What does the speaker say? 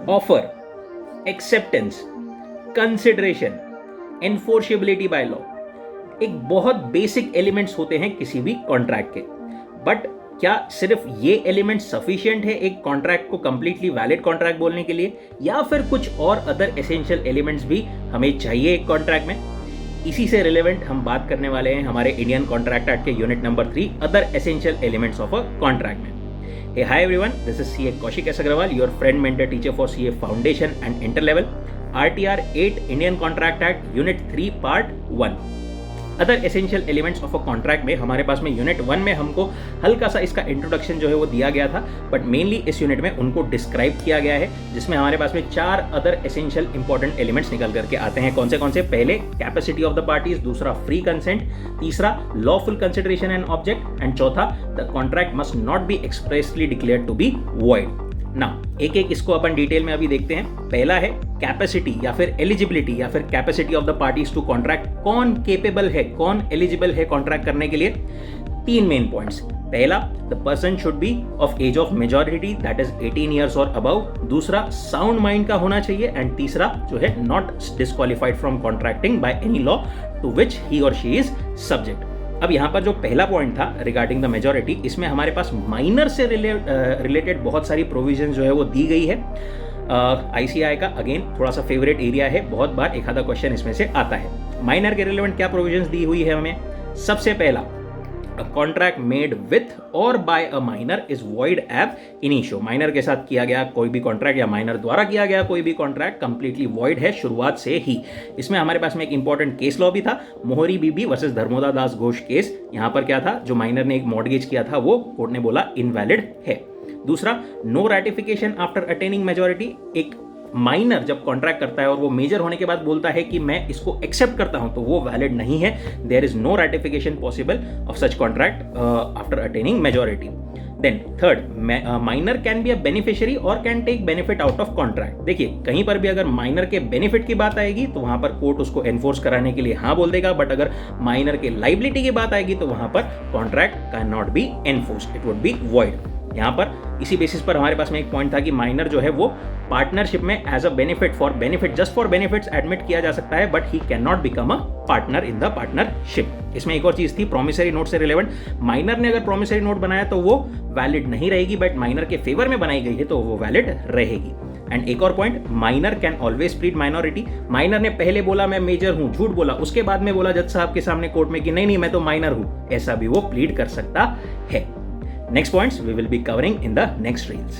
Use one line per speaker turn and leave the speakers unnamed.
Offer, acceptance, consideration, enforceability by law, एक बहुत basic elements होते हैं किसी भी कॉन्ट्रैक्ट के। बट क्या सिर्फ ये एलिमेंट सफिशिएंट है एक कॉन्ट्रैक्ट को कंप्लीटली वैलिड कॉन्ट्रैक्ट बोलने के लिए, या फिर कुछ और अदर एसेंशियल एलिमेंट्स भी हमें चाहिए एक कॉन्ट्रैक्ट में? इसी से रिलेवेंट हम बात करने वाले हैं हमारे इंडियन कॉन्ट्रैक्ट एक्ट के unit number 3 other essential elements of a contract में। Hey, hi everyone, this is CA Kaushik S. Agrawal, your friend mentor teacher for CA Foundation and Interlevel, RTR 8 Indian Contract Act Unit 3 Part 1। Other essential elements of a contract में हमारे पास में unit 1 में हमको हल्का सा इसका introduction जो है वो दिया गया था, बट मेनली इस यूनिट में उनको डिस्क्राइब किया गया है, जिसमें हमारे पास में 4 अदर एसेंशियल इंपॉर्टेंट एलिमेंट्स निकल करके आते हैं। कौन से? पहले कैपेसिटी ऑफ द पार्टीज, दूसरा फ्री कंसेंट, तीसरा lawful consideration and object, and चौथा the contract must not be expressly declared to be void. ना एक एक इसको अपन डिटेल में अभी देखते हैं। पहला है कैपेसिटी या फिर एलिजिबिलिटी या फिर capacity of the parties to contract. कौन केपेबल है, कौन एलिजिबल है कॉन्ट्रैक्ट करने के लिए? 3 मेन पॉइंट्स। पहला, the person should be of age of majority, that is 18 years और अबव। दूसरा, साउंड माइंड का होना चाहिए। एंड तीसरा जो है, not disqualified from contracting by any law to which he or she is subject. अब यहाँ पर जो पहला पॉइंट था रिगार्डिंग द मेजॉरिटी, इसमें हमारे पास माइनर से रिलेटेड बहुत सारी प्रोविजन जो है वो दी गई है। ICAI का अगेन थोड़ा सा फेवरेट एरिया है, बहुत बार एक आधा क्वेश्चन इसमें से आता है। माइनर के रिलेवेंट क्या प्रोविजंस दी हुई है हमें? सबसे पहला, A contract made with or by a minor is void ab initio। Minor के साथ किया गया कोई भी कॉन्ट्रैक्ट या माइनर द्वारा किया गया कोई भी कॉन्ट्रैक्ट कंप्लीटली वॉइड है शुरुआत से ही। इसमें हमारे पास में एक इंपॉर्टेंट केस लॉ भी था, मोहरी बीबी वर्सेस धर्मोदा दास घोष केस। यहाँ पर क्या था, जो माइनर ने एक मॉर्गेज किया था वो कोर्ट ने बोला इनवैलिड है। दूसरा, no ratification after attaining majority. एक माइनर जब कॉन्ट्रैक्ट करता है और वो मेजर होने के बाद बोलता है कि मैं इसको एक्सेप्ट करता हूं, तो वो वैलिड नहीं है। There is no ratification possible of such contract after attaining majority. Then third, minor can be a beneficiary और can take benefit out of contract. देखिए, कहीं पर भी अगर माइनर के बेनिफिट की बात आएगी तो वहां पर कोर्ट उसको एनफोर्स कराने के लिए हाँ बोल देगा, बट अगर माइनर के लाइबिलिटी की बात आएगी तो वहां पर contract can not be enforced, it would be void. यहाँ पर इसी बेसिस पर हमारे पास में एक पॉइंट था कि माइनर जो है वो पार्टनरशिप में as a benefit for benefit just for benefits admit किया जा सकता है, but he can not become a partner in the partnership. इसमें एक और चीज थी प्रोमिसरी नोट से रिलेवेंट। माइनर ने अगर प्रोमिसरी नोट बनाया तो वो वैलिड नहीं रहेगी, बट माइनर के फेवर में बनाई गई है तो वो वैलिड रहेगी। एंड एक और point, minor can always plead minority. Minor ने पहले बोला मैं मेजर हूं, झूठ बोला, उसके बाद में बोला जज साहब के सामने कोर्ट में कि नहीं मैं तो माइनर हूं, ऐसा भी वो प्लीड कर सकता है। Next points we will be covering in the next reels.